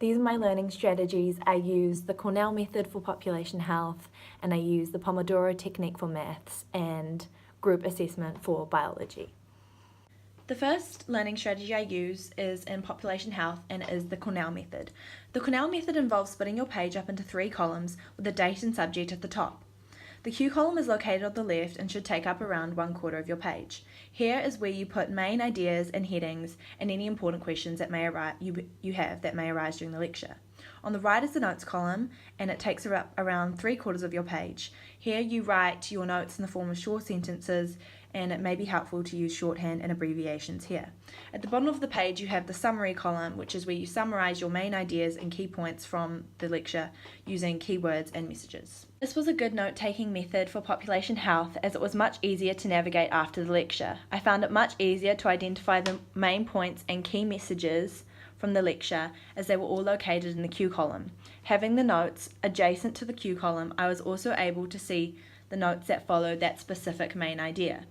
These are my learning strategies. I use the Cornell method for population health, and I use the Pomodoro technique for maths and group assessment for biology. The first learning strategy I use is in population health and is the Cornell method. The Cornell method involves splitting your page up into 3 columns with a date and subject at the top. The Q column is located on the left and should take up around 1/4 of your page. Here is where you put main ideas and headings and any important questions that may arise during the lecture. On the right is the notes column, and it takes up around 3/4 of your page. Here you write your notes in the form of short sentences, and it may be helpful to use shorthand and abbreviations here. At the bottom of the page you have the summary column, which is where you summarise your main ideas and key points from the lecture using keywords and messages. This was a good note-taking method for population health as it was much easier to navigate after the lecture. I found it much easier to identify the main points and key messages from the lecture as they were all located in the Q column. Having the notes adjacent to the Q column, I was also able to see the notes that followed that specific main idea.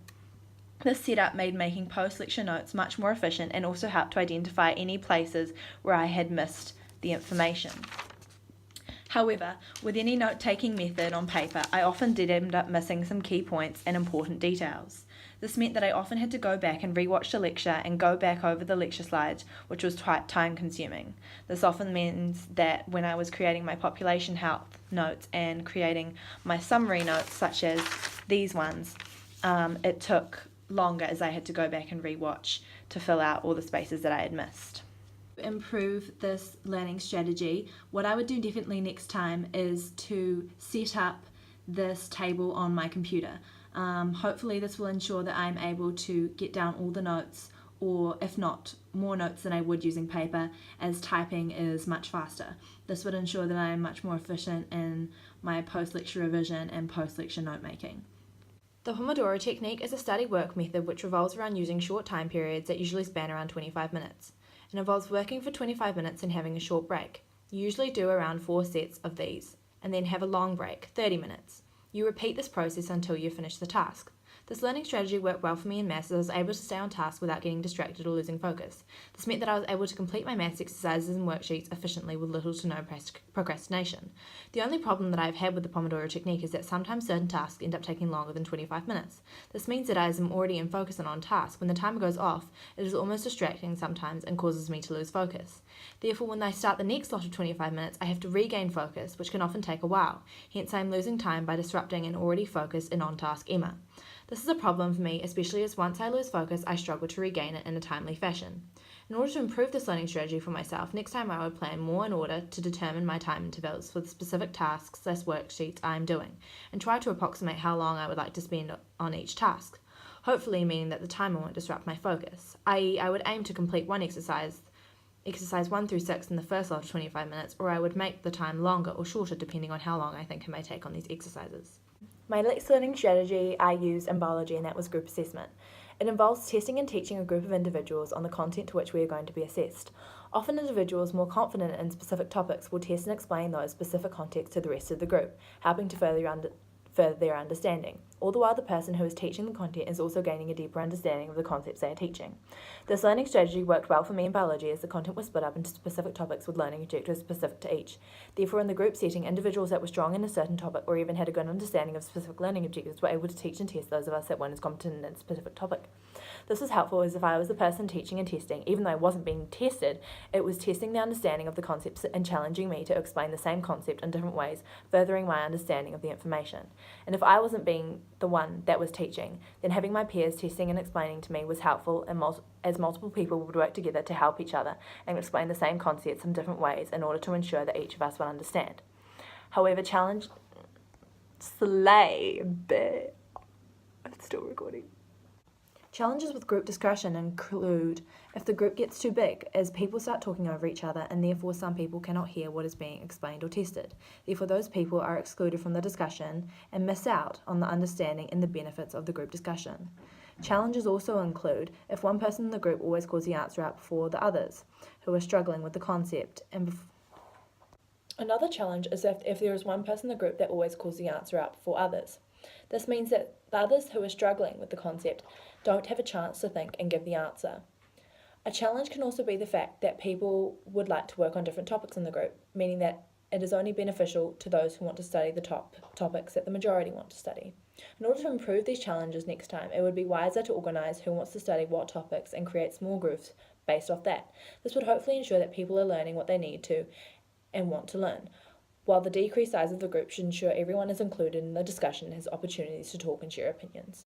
This setup made making post-lecture notes much more efficient and also helped to identify any places where I had missed the information. However, with any note-taking method on paper, I often did end up missing some key points and important details. This meant that I often had to go back and rewatch the lecture and go back over the lecture slides, which was time-consuming. This often means that when I was creating my population health notes and creating my summary notes, such as these ones, it took longer as I had to go back and rewatch to fill out all the spaces that I had missed. To improve this learning strategy, what I would do differently next time is to set up this table on my computer. Hopefully this will ensure that I'm able to get down all the notes, or if not, more notes than I would using paper, as typing is much faster. This would ensure that I am much more efficient in my post-lecture revision and post-lecture note making. The Pomodoro technique is a study work method which revolves around using short time periods that usually span around 25 minutes. It involves working for 25 minutes and having a short break. You usually do around 4 sets of these, and then have a long break, 30 minutes. You repeat this process until you finish the task. This learning strategy worked well for me in maths as I was able to stay on task without getting distracted or losing focus. This meant that I was able to complete my maths exercises and worksheets efficiently with little to no procrastination. The only problem that I've had with the Pomodoro technique is that sometimes certain tasks end up taking longer than 25 minutes. This means that as I'm already in focus and on task, when the timer goes off, it is almost distracting sometimes and causes me to lose focus. Therefore, when I start the next lot of 25 minutes, I have to regain focus, which can often take a while. Hence, I am losing time by disrupting an already focused and on-task Emma. This is a problem for me, especially as once I lose focus, I struggle to regain it in a timely fashion. In order to improve this learning strategy for myself, next time I would plan more in order to determine my time intervals for the specific tasks / worksheets I am doing, and try to approximate how long I would like to spend on each task, hopefully meaning that the timer won't disrupt my focus, i.e. I would aim to complete one exercise 1 through 6 in the first lot of 25 minutes, or I would make the time longer or shorter depending on how long I think I may take on these exercises. My next learning strategy I used in biology, and that was group assessment. It involves testing and teaching a group of individuals on the content to which we are going to be assessed. Often individuals more confident in specific topics will test and explain those specific contexts to the rest of the group, helping to further their understanding. All the while the person who is teaching the content is also gaining a deeper understanding of the concepts they are teaching. This learning strategy worked well for me in biology as the content was split up into specific topics with learning objectives specific to each. Therefore, in the group setting, individuals that were strong in a certain topic or even had a good understanding of specific learning objectives were able to teach and test those of us that weren't as competent in a specific topic. This was helpful as if I was the person teaching and testing, even though I wasn't being tested, it was testing the understanding of the concepts and challenging me to explain the same concept in different ways, furthering my understanding of the information. And if I wasn't being the one that was teaching, then having my peers testing and explaining to me was helpful, and as multiple people would work together to help each other and explain the same concepts in different ways in order to ensure that each of us would understand. However, I'm still recording. Challenges with group discussion include if the group gets too big, as people start talking over each other and therefore some people cannot hear what is being explained or tested. Therefore those people are excluded from the discussion and miss out on the understanding and the benefits of the group discussion. Challenges also include if one person in the group always calls the answer out before the others who are struggling with the concept. Another challenge is if there is one person in the group that always calls the answer out before others. This means that the others who are struggling with the concept don't have a chance to think and give the answer. A challenge can also be the fact that people would like to work on different topics in the group, meaning that it is only beneficial to those who want to study the top topics that the majority want to study. In order to improve these challenges next time, it would be wiser to organise who wants to study what topics and create small groups based off that. This would hopefully ensure that people are learning what they need to and want to learn, while the decreased size of the group should ensure everyone is included in the discussion and has opportunities to talk and share opinions.